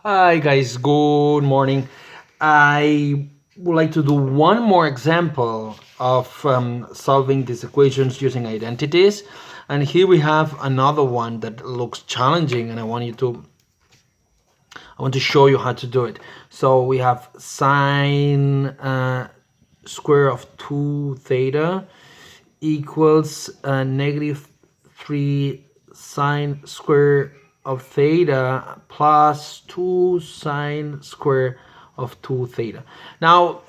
Hi guys, good morning. I would like to do one more example of solving these equations using identities. And here we have another one that looks challenging and I want to show you how to do it. So we have sine square of 2 theta equals negative 3 sine square of theta plus 2 sine square of 2 theta. Now,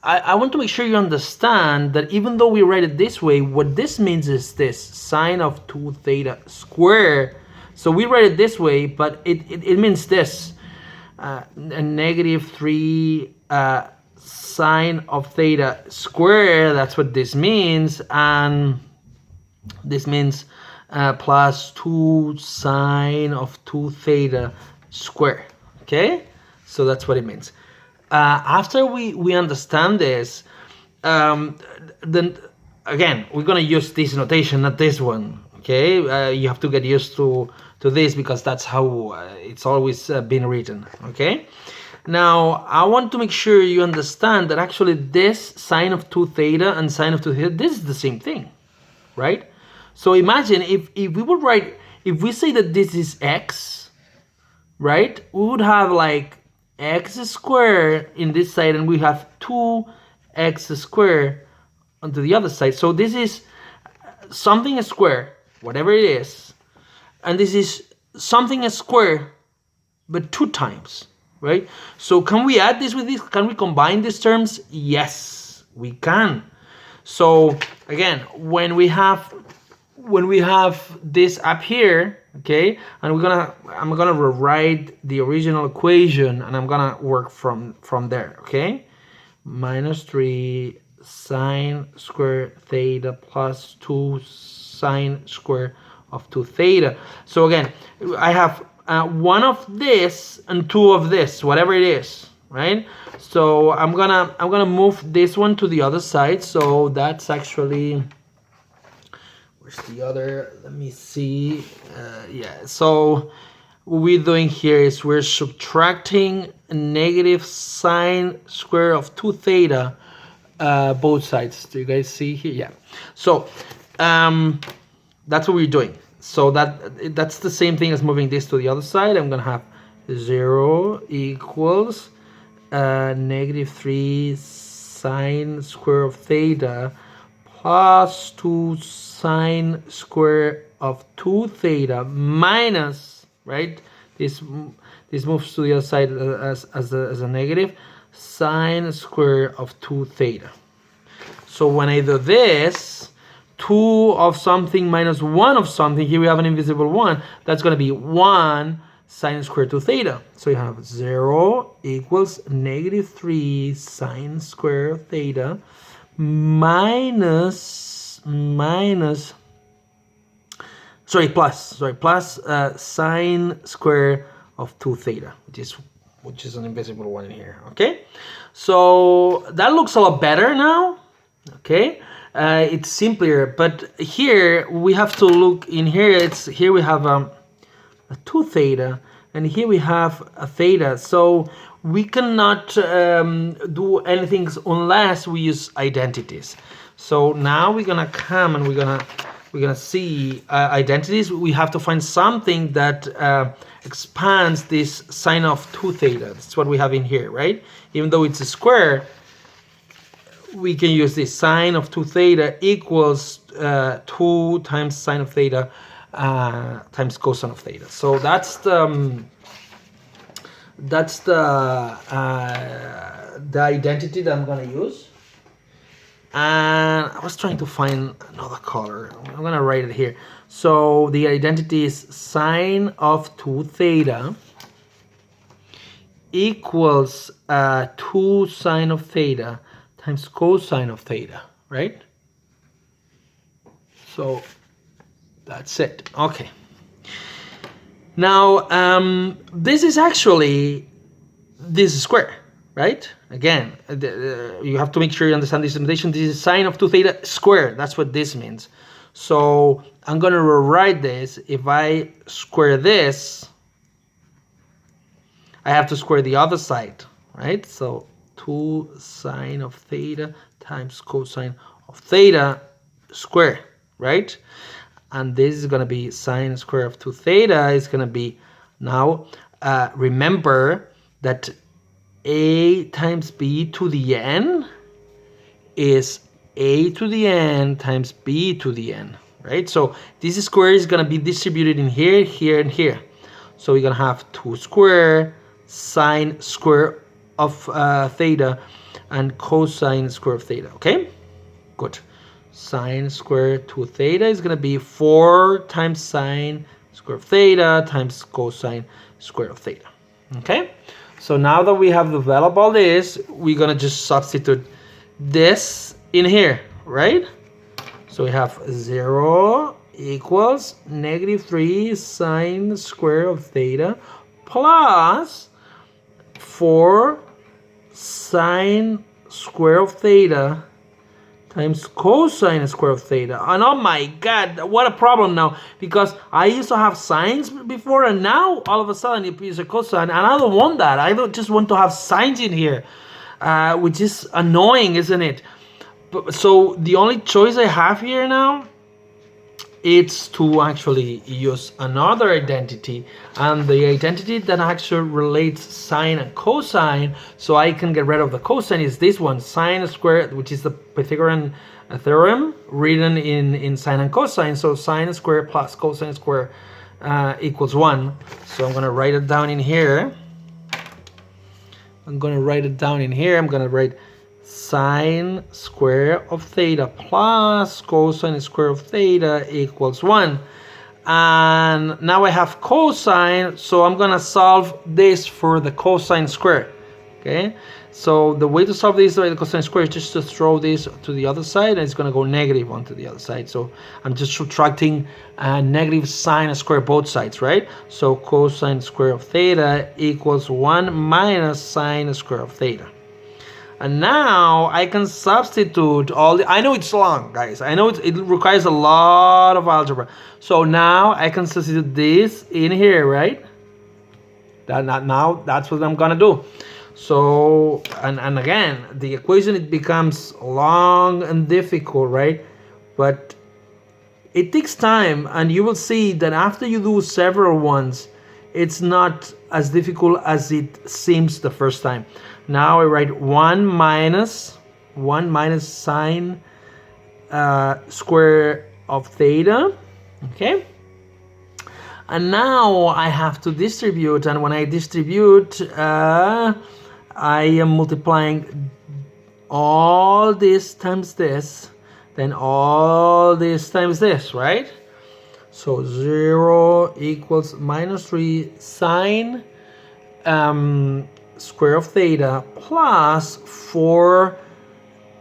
I want to make sure you understand that even though we write it this way, what this means is this sine of 2 theta square. So we write it this way, but it means this a negative 3 sine of theta square. That's what this means. And this means plus 2 sine of 2 theta square. Okay, so that's what it means. After we understand this, then again we're gonna use this notation, not this one. Okay, you have to get used to this because that's how it's always been written. Okay, now I want to make sure you understand that actually this sine of 2 theta and sine of 2 theta, this is the same thing, right? So imagine if we would write, if we say that this is x, right, we would have like x squared in this side and we have 2x squared onto the other side. So this is something square, whatever it is, and this is something square but 2 times, right? So can we add this with this? Can we combine these terms? Yes, we can. So again, when we have this up here, okay, and I'm gonna rewrite the original equation and I'm gonna work from there, okay? Minus 3 sine square theta plus 2 sine square of 2 theta. So again, I have one of this and 2 of this, whatever it is, right? So I'm gonna move this one to the other side. So that's actually, where's the other? Let me see. Yeah. So what we're doing here is we're subtracting negative sine square of 2 theta both sides. Do you guys see here? Yeah. So that's what we're doing. So that's the same thing as moving this to the other side. I'm gonna have 0 equals negative 3 sine square of theta plus 2 sine square of 2 theta minus, right, this moves to the other side as a negative, sine square of 2 theta. So when I do this, 2 of something minus 1 of something, here we have an invisible 1, that's going to be 1 sine square 2 theta. So you have 0 equals negative 3 sine square theta plus sine square of 2 theta, which is an invisible 1 in here. Okay, so that looks a lot better now. Okay, it's simpler, but here we have to look in here. Here we have a 2 theta and here we have a theta, so we cannot do anything unless we use identities. So now we're gonna come and we're gonna see identities. We have to find something that expands this sine of 2 theta. That's what we have in here, right? Even though it's a square, we can use this sine of 2 theta equals 2 times sine of theta times cosine of theta. So that's the identity that I'm gonna use. And I was trying to find another color. I'm gonna write it here. So the identity is sine of 2 theta equals 2 sine of theta times cosine of theta, right? So that's it. Okay. Now this is actually this square, right? Again, you have to make sure you understand this notation. This is sine of 2 theta squared. That's what this means. So I'm going to rewrite this. If I square this, I have to square the other side, right? So 2 sine of theta times cosine of theta square, right? And this is going to be sine square of 2 theta is going to be, now remember that a times b to the n is a to the n times b to the n, right? So this square is going to be distributed in here, here, and here. So we're going to have 2 square sine square of theta and cosine square of theta, okay? Good. Sine square 2 theta is going to be 4 times sine square of theta times cosine square of theta, okay? So now that we have developed all this, we're going to just substitute this in here, right? So we have 0 equals -3 sine square of theta plus 4 sine square of theta times cosine square of theta. And oh my god, what a problem now, because I used to have sines before, and now all of a sudden it is a cosine, and I don't want that. I don't just want to have sines in here, which is annoying, isn't it? So the only choice I have here now is to actually use another identity, and the identity that actually relates sine and cosine, so I can get rid of the cosine, is this one, sine squared, which is the Pythagorean theorem written in sine and cosine. So sine squared plus cosine squared equals 1. So I'm going to write it down in here. I'm going to write sine square of theta plus cosine square of theta equals 1. And now I have cosine, so I'm going to solve this for the cosine square. Okay, so the way to solve this by the cosine square is just to throw this to the other side, and it's going to go negative onto the other side. So I'm just subtracting negative sine square both sides, right? So cosine square of theta equals 1 minus sine square of theta. And now I can substitute all the, I know it's long, guys. I know it requires a lot of algebra. So now I can substitute this in here, right? Now that's what I'm gonna do. So, and again, the equation, it becomes long and difficult, right? But it takes time, and you will see that after you do several ones, it's not as difficult as it seems the first time. Now I write 1 minus sine square of theta, okay? And now I have to distribute, and when I distribute, I am multiplying all this times this, then all this times this, right? So 0 equals -3 sine square of theta plus 4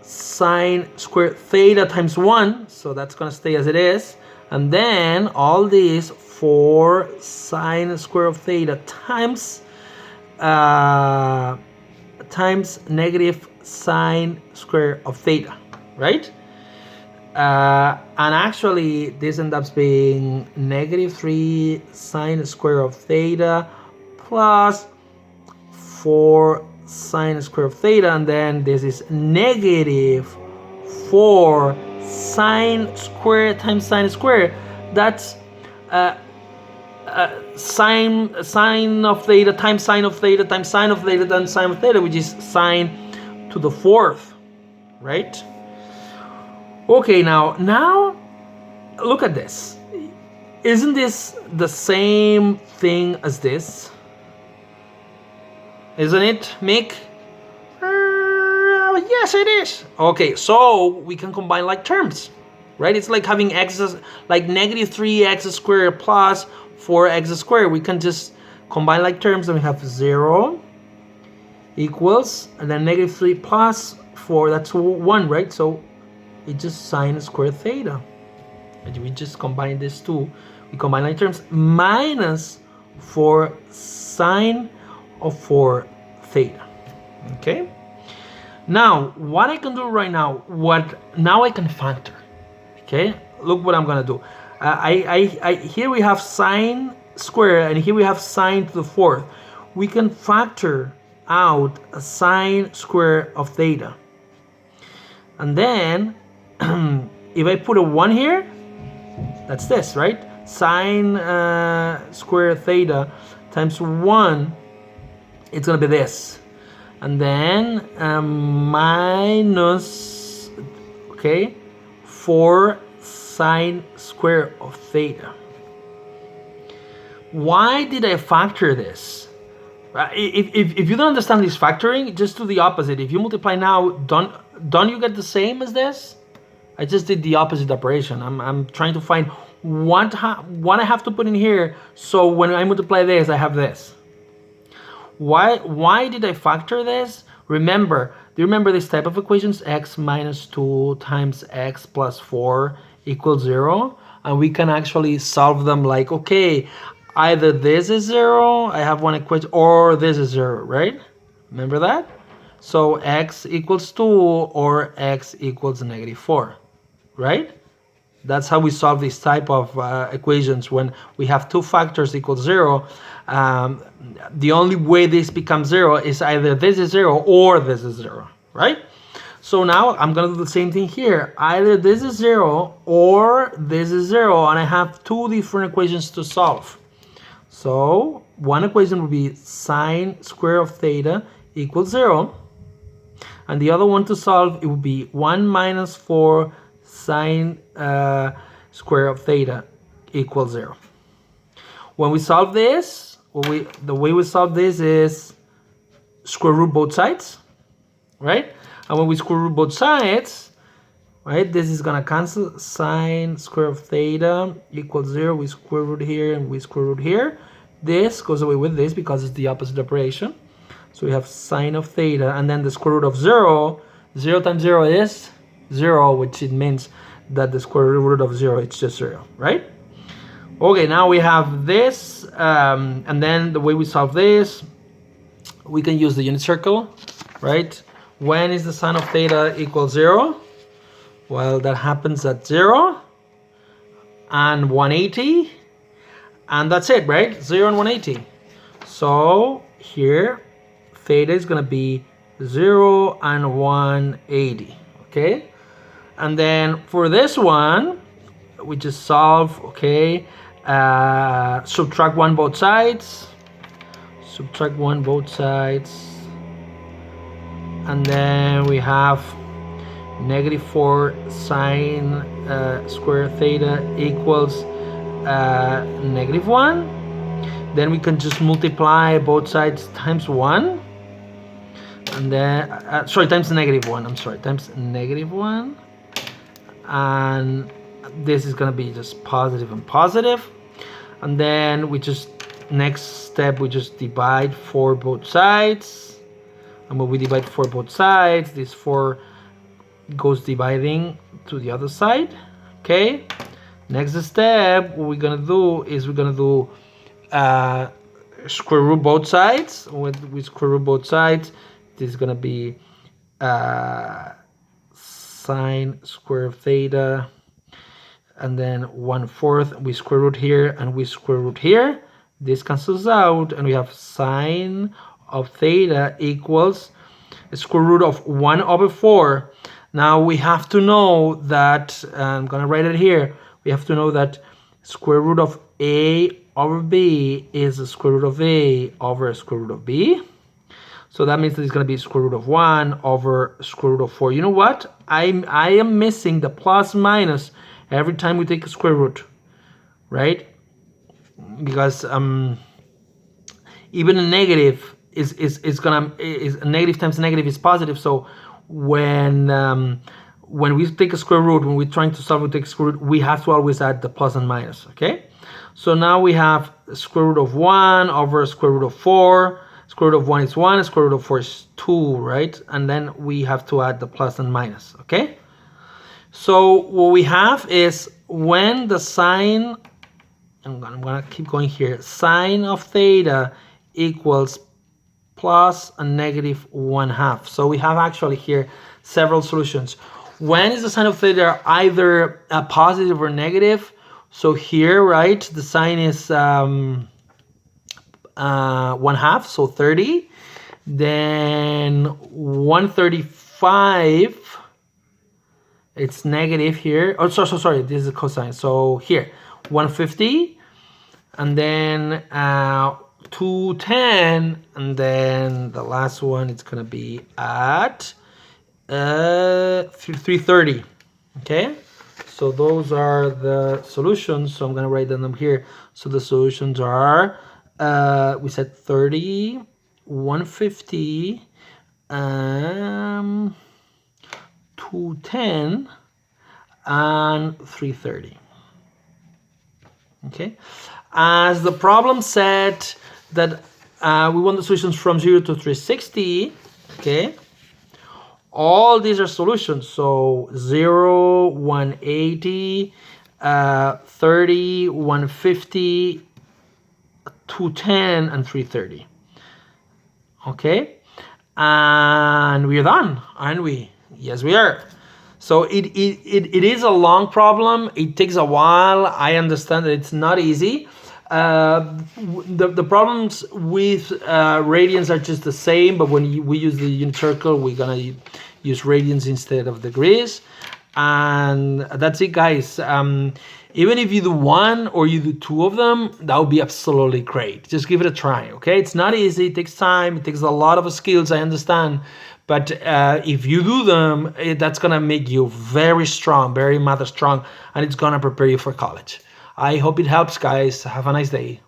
sine square theta times 1, so that's going to stay as it is, and then all this 4 sine square of theta times times negative sine square of theta, right? And actually this ends up being -3 sine square of theta plus 4 sine square of theta, and then this is -4 sine square times sine square. That's sine of theta times sine of theta times sine of theta times sine of theta, which is sine to the 4th, right? Okay, now look at this. Isn't this the same thing as this? Isn't it, Mick? Yes, it is. Okay, so we can combine like terms, right? It's like having x, like -3x squared plus 4x squared. We can just combine like terms, and we have 0 equals, and then -3 plus 4, that's 1, right? So it's just sine squared theta. And we just combine these two. We combine like terms, minus 4 sine of 4 theta. Okay? Now, what I can do right now, now I can factor. Okay? Look what I'm gonna do. Here we have sine square, and here we have sine to the 4th. we can factor out a sine square of theta. And then if I put a 1 here, that's this, right? Sine square theta times 1, it's going to be this. And then minus, okay, 4 sine square of theta. Why did I factor this? If you don't understand this factoring, just do the opposite. If you multiply now, don't you get the same as this? I just did the opposite operation. I'm trying to find what I have to put in here, so when I multiply this, I have this. Why did I factor this? Remember, do you remember this type of equations? X minus 2 times x plus 4 equals 0. And we can actually solve them like, okay, either this is 0, I have one equation, or this is 0, right? Remember that? So x equals 2 or x equals negative 4, right? That's how we solve this type of equations when we have two factors equal 0. The only way this becomes 0 is either this is 0 or this is 0, right? So now I'm going to do the same thing here. Either this is 0 or this is 0, and I have two different equations to solve. So one equation would be sine square of theta equals 0. And the other one to solve, it would be 1 minus 4 sine square of theta equals 0. When we solve this, the way we solve this is square root both sides, right? And when we square root both sides, right, this is gonna cancel. Sine square of theta equals 0. We square root here and we square root here. This goes away with this because it's the opposite operation. So we have sine of theta, and then the square root of 0. 0 times 0 is 0, which it means that the square root of 0 is just 0, right? Okay, now we have this, and then the way we solve this, we can use the unit circle, right? When is the sine of theta equal 0? Well, that happens at 0 and 180, and that's it, right? 0 and 180. So here, theta is going to be 0 and 180, okay? And then for this one, we just solve, okay? Subtract 1 both sides. Subtract 1 both sides. And then we have negative 4 sine square theta equals negative 1. Then we can just multiply both sides times 1. And then, times negative 1. I'm sorry, times negative 1. And this is going to be just positive and positive. And then we just, next step, we just divide 4 both sides. And when we divide 4 both sides, this 4 goes dividing to the other side. Okay. Next step, what we're going to do is we're going to do square root both sides. When we square root both sides, this is going to be sine square of theta, and then 1/4, we square root here and we square root here. This cancels out, and we have sine of theta equals square root of 1/4. Now we have to know that, I'm going to write it here, we have to know that square root of a over b is the square root of a over square root of b. So that means that it's going to be square root of 1 over square root of 4. You know what? I am missing the plus minus every time we take a square root, right? Because even a negative is a negative times a negative is positive. So when we take a square root, when we're trying to solve, we take a square root, we have to always add the plus and minus. Okay. So now we have square root of 1 over square root of 4. Square root of 1 is 1, square root of 4 is 2, right? And then we have to add the plus and minus, okay? So what we have is when the sine, I'm gonna keep going here, sine of theta equals plus a negative 1/2. So we have actually here several solutions. When is the sine of theta either positive or negative? So here, right, the sine is 1/2, so 30. Then 135, it's negative here. Oh, sorry, this is a cosine. So here, 150, and then 210, and then the last one, it's gonna be at 330. Okay, so those are the solutions. So I'm gonna write them here. So the solutions are, we said 30, 150, 210, and 330. Okay, as the problem said that we want the solutions from 0 to 360. Okay, all these are solutions. So 0, 180, 30, 150, 210, and 330. Okay, and we're done, aren't we? Yes, we are. So it is a long problem. It takes a while. I understand that it's not easy. The problems with radians are just the same, but when we use the unit circle, we're gonna use radians instead of degrees. And that's it, guys. Even if you do one or you do two of them, that would be absolutely great. Just give it a try, okay? It's not easy, it takes time, it takes a lot of skills, I understand. But if you do them, that's gonna make you very strong, very math strong, and it's gonna prepare you for college. I hope it helps, guys. Have a nice day.